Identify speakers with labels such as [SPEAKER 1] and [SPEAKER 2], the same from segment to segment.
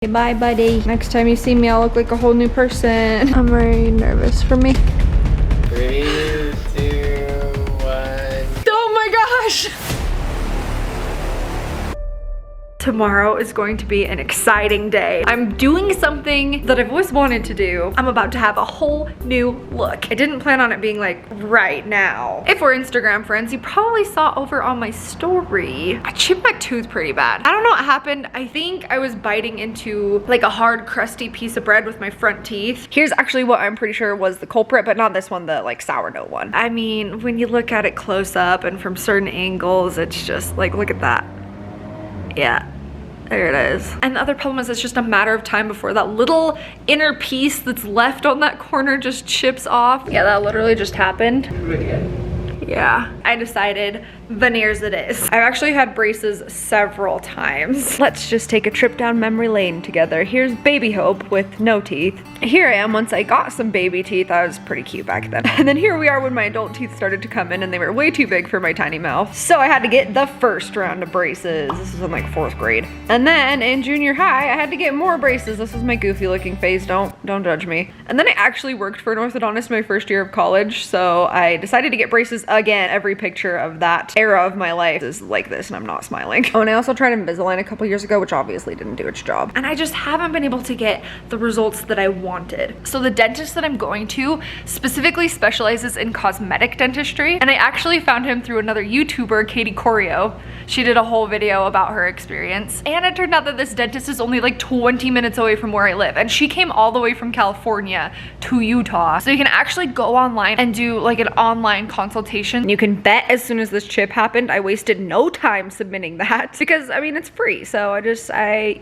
[SPEAKER 1] Okay, bye, buddy. Next time you see me, I'll look like a whole new person. I'm very nervous for me.
[SPEAKER 2] 3, 2, 1.
[SPEAKER 1] Oh my gosh! Tomorrow is going to be an exciting day. I'm doing something that I've always wanted to do. I'm about to have a whole new look. I didn't plan on it being like right now. If we're Instagram friends, you probably saw over on my story, I chipped my tooth pretty bad. I don't know what happened. I think I was biting into like a hard crusty piece of bread with my front teeth. Here's actually what I'm pretty sure was the culprit, but not this one, the like sourdough one. I mean, when you look at it close up and from certain angles, it's just like, look at that. Yeah, there it is. And the other problem is it's just a matter of time before that little inner piece that's left on that corner just chips off. Yeah, that literally just happened. Yeah, I decided veneers it is. I've actually had braces several times. Let's just take a trip down memory lane together. Here's baby Hope with no teeth. Here I am once I got some baby teeth. I was pretty cute back then. And then here we are when my adult teeth started to come in and they were way too big for my tiny mouth. So I had to get the first round of braces. This was in like 4th grade. And then in junior high, I had to get more braces. This was my goofy looking face. Don't judge me. And then I actually worked for an orthodontist my first year of college. So I decided to get braces again. Every picture of that era of my life is like this and I'm not smiling. Oh, and I also tried Invisalign a couple years ago, which obviously didn't do its job. And I just haven't been able to get the results that I wanted. So the dentist that I'm going to specifically specializes in cosmetic dentistry. And I actually found him through another YouTuber, Katie Corio. She did a whole video about her experience. And it turned out that this dentist is only like 20 minutes away from where I live. And she came all the way from California to Utah. So you can actually go online and do like an online consultation. You can bet as soon as this chip happened, I wasted no time submitting that because I mean, it's free. So I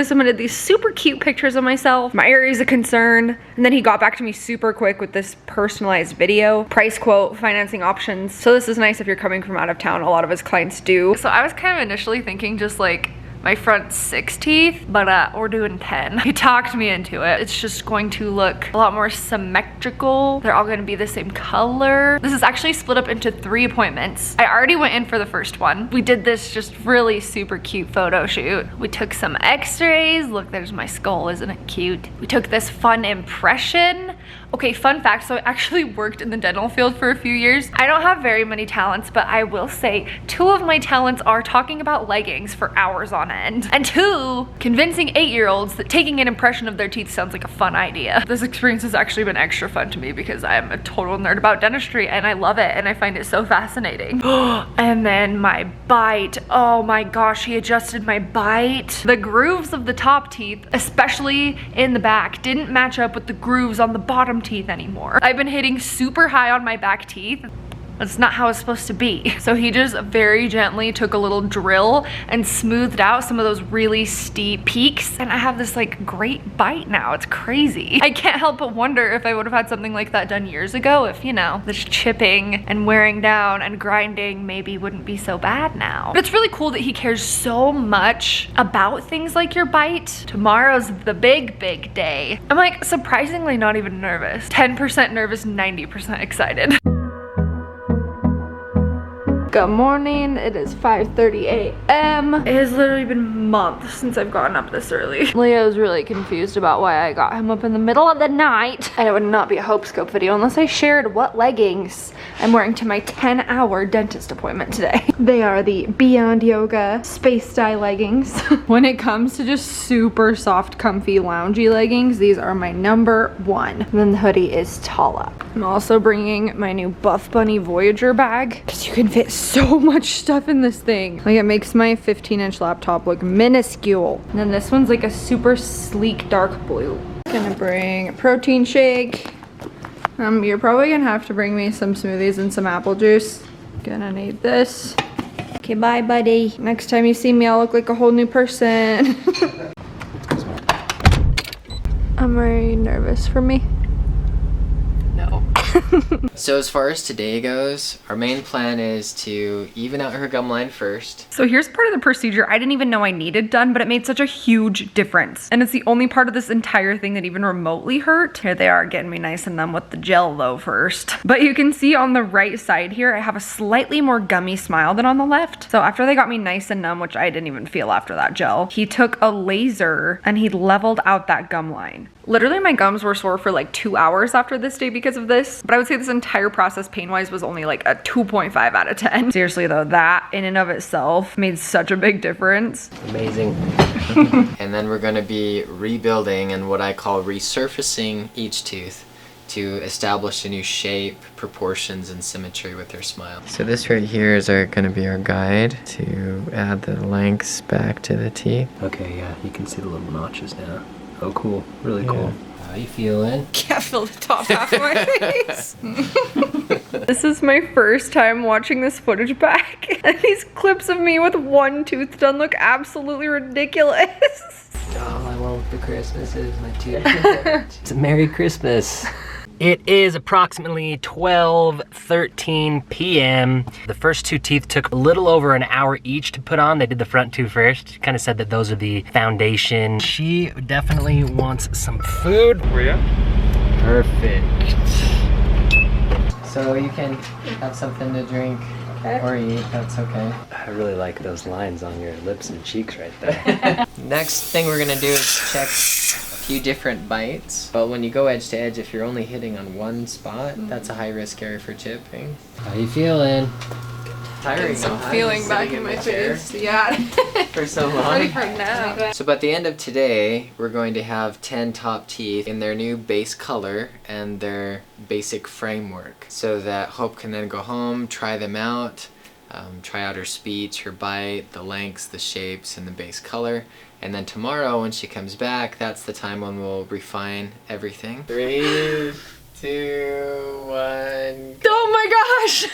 [SPEAKER 1] submitted these super cute pictures of myself, my areas of concern. And then he got back to me super quick with this personalized video, price quote, financing options. So this is nice if you're coming from out of town. A lot of his clients do. So I was kind of initially thinking just like my front 6 teeth, but we're doing 10. He talked me into it. It's just going to look a lot more symmetrical. They're all going to be the same color. This is actually split up into 3 appointments. I already went in for the first one. We did this just really super cute photo shoot. We took some x-rays. Look, there's my skull. Isn't it cute? We took this fun impression. Okay, fun fact, so I actually worked in the dental field for a few years. I don't have very many talents, but I will say 2 of my talents are talking about leggings for hours on end, and 2, convincing 8-year-olds that taking an impression of their teeth sounds like a fun idea. This experience has actually been extra fun to me because I'm a total nerd about dentistry and I love it and I find it so fascinating. And then my bite, oh my gosh, he adjusted my bite. The grooves of the top teeth, especially in the back, didn't match up with the grooves on the bottom teeth anymore. I've been hitting super high on my back teeth. That's not how it's supposed to be. So he just very gently took a little drill and smoothed out some of those really steep peaks. And I have this like great bite now. It's crazy. I can't help but wonder if I would have had something like that done years ago, if this chipping and wearing down and grinding maybe wouldn't be so bad now. But it's really cool that he cares so much about things like your bite. Tomorrow's the big day. I'm like surprisingly not even nervous. 10% nervous, 90% excited. Good morning, it is 5:30 a.m. It has literally been months since I've gotten up this early. Leo's really confused about why I got him up in the middle of the night. And it would not be a Hope Scope video unless I shared what leggings I'm wearing to my 10-hour dentist appointment today. They are the Beyond Yoga Space Style leggings. When it comes to just super soft, comfy, loungy leggings, these are my #1. And then the hoodie is Tala. I'm also bringing my new Buff Bunny Voyager bag because you can fit so much stuff in this thing. Like it makes my 15-inch laptop look minuscule. And then this one's like a super sleek dark blue. Gonna bring a protein shake. You're probably gonna have to bring me some smoothies and some apple juice. Gonna need this. Okay, bye, buddy. Next time you see me, I'll look like a whole new person. I'm very nervous for me.
[SPEAKER 2] No. So as far as today goes, our main plan is to even out her gum line first.
[SPEAKER 1] So here's part of the procedure I didn't even know I needed done, but it made such a huge difference. And it's the only part of this entire thing that even remotely hurt. Here they are getting me nice and numb with the gel though first. But you can see on the right side here, I have a slightly more gummy smile than on the left. So after they got me nice and numb, which I didn't even feel after that gel, he took a laser and he leveled out that gum line. Literally my gums were sore for like 2 hours after this day because of this, but I would say this entire process pain-wise was only like a 2.5 out of 10. Seriously though, that in and of itself made such a big difference.
[SPEAKER 2] Amazing. And then we're gonna be rebuilding and what I call resurfacing each tooth to establish a new shape, proportions, and symmetry with her smile. So this right here is gonna be our guide to add the lengths back to the teeth.
[SPEAKER 3] Okay, yeah, you can see the little notches now. Oh, cool. Really cool.
[SPEAKER 2] How you feeling?
[SPEAKER 1] Can't feel the top half of my face. This is my first time watching this footage back, and these clips of me with one tooth done look absolutely ridiculous.
[SPEAKER 3] All I want for Christmas is my tooth. It's a Merry Christmas. It is approximately 12:13 p.m. The first two teeth took a little over an hour each to put on. They did the front two first. Kind of said that those are the foundation. She definitely wants some food.
[SPEAKER 4] Were ya?
[SPEAKER 3] Perfect.
[SPEAKER 2] So you can have something to drink or eat, that's okay.
[SPEAKER 3] I really like those lines on your lips and cheeks right there.
[SPEAKER 2] Next thing we're gonna do is check a few different bites. But when you go edge to edge, if you're only hitting on one spot, that's a high risk area for chipping.
[SPEAKER 3] How you feeling?
[SPEAKER 2] Tiring,
[SPEAKER 1] Some
[SPEAKER 2] huh?
[SPEAKER 1] feeling
[SPEAKER 2] Just
[SPEAKER 1] back
[SPEAKER 2] sitting
[SPEAKER 1] in my
[SPEAKER 2] the chair
[SPEAKER 1] face. Yeah.
[SPEAKER 2] for so
[SPEAKER 1] Ready
[SPEAKER 2] long.
[SPEAKER 1] for a nap.
[SPEAKER 2] So by the end of today, we're going to have 10 top teeth in their new base color and their basic framework, so that Hope can then go home, try them out, try out her speech, her bite, the lengths, the shapes, and the base color. And then tomorrow when she comes back, that's the time when we'll refine everything. 3, 2, 1.
[SPEAKER 1] Oh my gosh!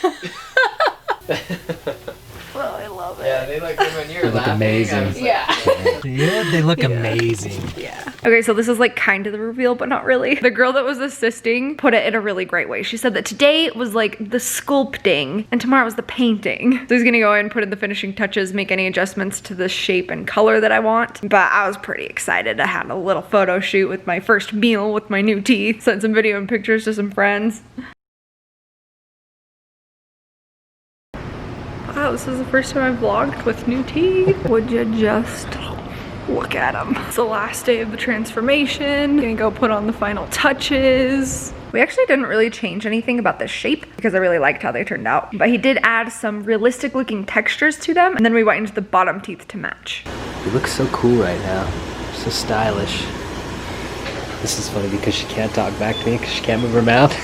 [SPEAKER 1] Well, I love it.
[SPEAKER 2] Yeah, they look good when you're
[SPEAKER 3] They look
[SPEAKER 2] laughing.
[SPEAKER 3] amazing.
[SPEAKER 2] I was like,
[SPEAKER 1] Yeah.
[SPEAKER 3] Yeah, they look amazing.
[SPEAKER 1] Yeah. Okay, so this is like kind of the reveal, but not really. The girl that was assisting put it in a really great way. She said that today was like the sculpting and tomorrow was the painting. So he's gonna go in, put in the finishing touches, make any adjustments to the shape and color that I want. But I was pretty excited. I had a little photo shoot with my first meal with my new teeth. Sent some video and pictures to some friends. Wow, this is the first time I've vlogged with new teeth. Would you just look at them? It's the last day of the transformation. Gonna go put on the final touches. We actually didn't really change anything about the shape because I really liked how they turned out. But he did add some realistic looking textures to them, and then we whitened the bottom teeth to match.
[SPEAKER 3] You look so cool right now. So stylish. This is funny because she can't talk back to me because she can't move her mouth.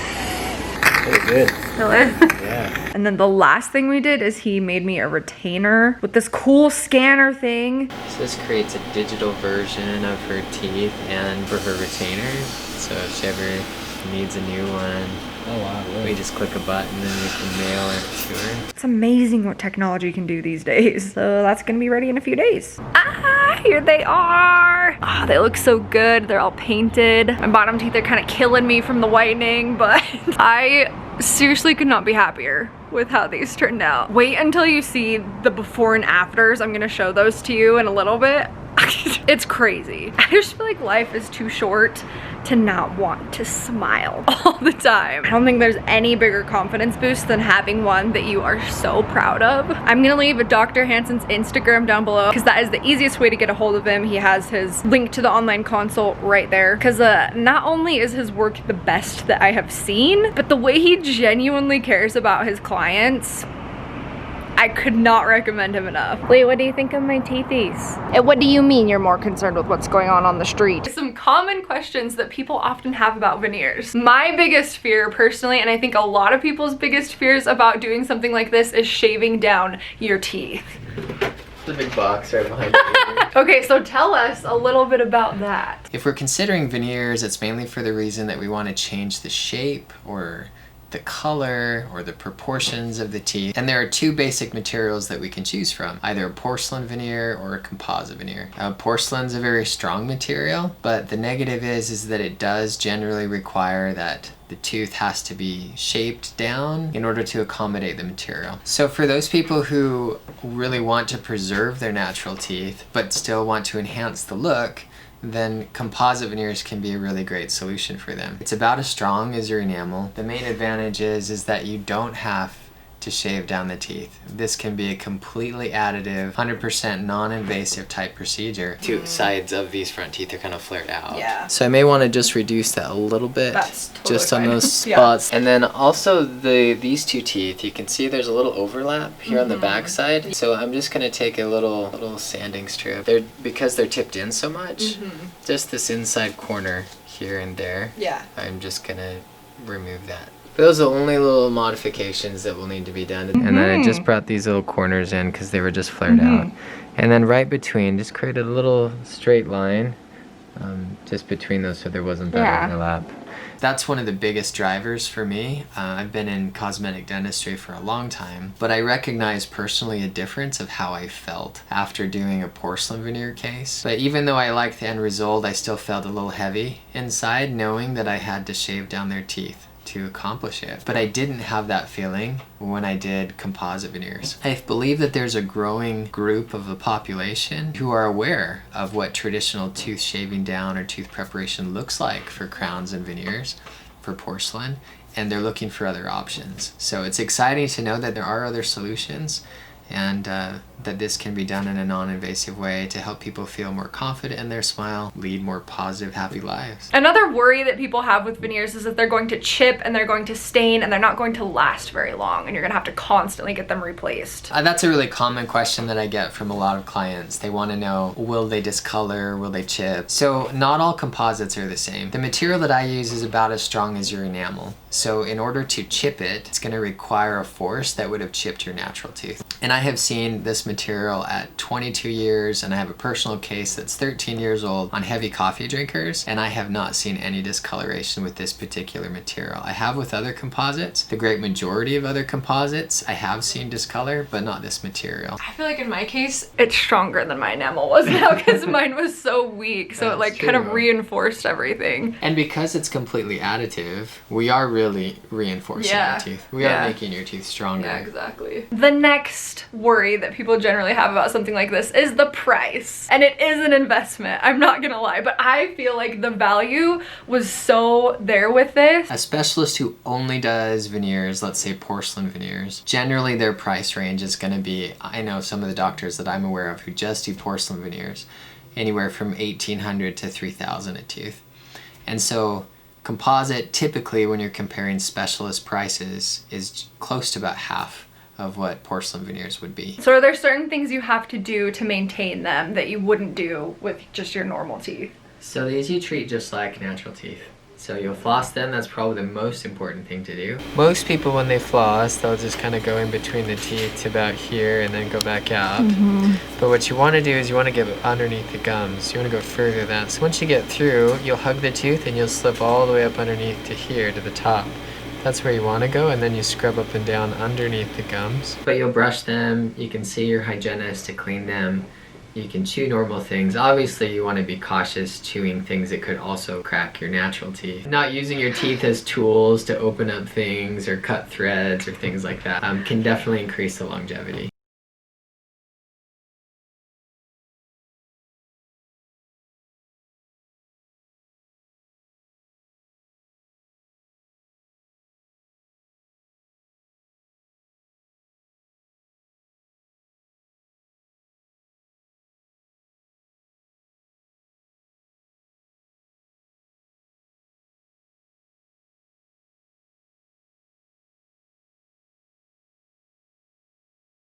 [SPEAKER 3] Very good.
[SPEAKER 1] Really?
[SPEAKER 3] Yeah.
[SPEAKER 1] And then the last thing we did is he made me a retainer with this cool scanner thing.
[SPEAKER 2] So this creates a digital version of her teeth and for her retainer. So if she ever needs a new one,
[SPEAKER 3] Oh wow,
[SPEAKER 2] we
[SPEAKER 3] really?
[SPEAKER 2] just click a button and we can mail it to her.
[SPEAKER 1] It's amazing what technology can do these days. So that's gonna be ready in a few days. Ah, here they are. Ah, they look so good. They're all painted. My bottom teeth are kind of killing me from the whitening, but I seriously could not be happier with how these turned out. Wait until you see the before and afters. I'm gonna show those to you in a little bit. It's crazy. I just feel like life is too short to not want to smile all the time. I don't think there's any bigger confidence boost than having one that you are so proud of. I'm gonna leave Dr. Hansen's Instagram down below because that is the easiest way to get a hold of him. He has his link to the online consult right there because not only is his work the best that I have seen, but the way he genuinely cares about his clients, I could not recommend him enough. Wait, what do you think of my teethies? And what do you mean you're more concerned with what's going on the street? Some common questions that people often have about veneers. My biggest fear personally, and I think a lot of people's biggest fears about doing something like this, is shaving down your teeth.
[SPEAKER 2] The big box right behind you.
[SPEAKER 1] Okay, so tell us a little bit about that.
[SPEAKER 2] If we're considering veneers, it's mainly for the reason that we want to change the shape or the color or the proportions of the teeth. And there are two basic materials that we can choose from, either a porcelain veneer or a composite veneer. Porcelain's a very strong material, but the negative is that it does generally require that the tooth has to be shaped down in order to accommodate the material. So for those people who really want to preserve their natural teeth but still want to enhance the look, then composite veneers can be a really great solution for them. It's about as strong as your enamel. The main advantage is that you don't have to shave down the teeth. This can be a completely additive, 100% non-invasive type procedure. Two sides of these front teeth are kind of flared out.
[SPEAKER 1] Yeah.
[SPEAKER 2] So I may want to just reduce that a little bit.
[SPEAKER 1] That's totally
[SPEAKER 2] just on
[SPEAKER 1] fine.
[SPEAKER 2] those
[SPEAKER 1] Yeah.
[SPEAKER 2] spots. And then also these two teeth, you can see there's a little overlap here on the back side. So I'm just gonna take a little sanding strip. Because they're tipped in so much, just this inside corner here and there.
[SPEAKER 1] Yeah.
[SPEAKER 2] I'm just gonna remove that. Those are the only little modifications that will need to be done. And then I just brought these little corners in because they were just flared out. And then right between, just created a little straight line just between those so there wasn't that overlap. That's one of the biggest drivers for me. I've been in cosmetic dentistry for a long time, but I recognize personally a difference of how I felt after doing a porcelain veneer case. But even though I liked the end result, I still felt a little heavy inside knowing that I had to shave down their teeth to accomplish it. But I didn't have that feeling when I did composite veneers. I believe that there's a growing group of the population who are aware of what traditional tooth shaving down or tooth preparation looks like for crowns and veneers for porcelain, and they're looking for other options. So it's exciting to know that there are other solutions, and that this can be done in a non-invasive way to help people feel more confident in their smile, lead more positive, happy lives.
[SPEAKER 1] Another worry that people have with veneers is that they're going to chip and they're going to stain and they're not going to last very long, and you're gonna have to constantly get them replaced.
[SPEAKER 2] That's a really common question that I get from a lot of clients. They want to know, will they discolor, will they chip? So not all composites are the same. The material that I use is about as strong as your enamel. So in order to chip it, it's going to require a force that would have chipped your natural tooth. And I have seen this material at 22 years, and I have a personal case that's 13 years old on heavy coffee drinkers, and I have not seen any discoloration with this particular material. I have with other composites. The great majority of other composites, I have seen discolor, but not this material.
[SPEAKER 1] I feel like in my case, it's stronger than my enamel was now because mine was so weak, so it like kind of reinforced everything.
[SPEAKER 2] And because it's completely additive, we are really reinforcing your teeth. We are making your teeth stronger.
[SPEAKER 1] Yeah, exactly. The next worry that people generally have about something like this is the price. And it is an investment, I'm not gonna lie, but I feel like the value was so there with this.
[SPEAKER 2] A specialist who only does veneers, let's say porcelain veneers, generally their price range is gonna be, I know some of the doctors that I'm aware of who just do porcelain veneers, anywhere from $1,800 to $3,000 a tooth. And so composite, typically when you're comparing specialist prices, is close to about half of what porcelain veneers would be.
[SPEAKER 1] So are there certain things you have to do to maintain them that you wouldn't do with just your normal teeth?
[SPEAKER 2] So these you treat just like natural teeth. So you'll floss them, that's probably the most important thing to do. Most people when they floss, they'll just kind of go in between the teeth to about here and then go back out. But what you want to do is you want to get underneath the gums. You want to go further than that. So once you get through, you'll hug the tooth and you'll slip all the way up underneath to here, to the top. That's where you want to go, and then you scrub up and down underneath the gums. But you'll brush them, you can see your hygienist to clean them. You can chew normal things. Obviously, you want to be cautious chewing things that could also crack your natural teeth. Not using your teeth as tools to open up things or cut threads or things like that can definitely increase the longevity.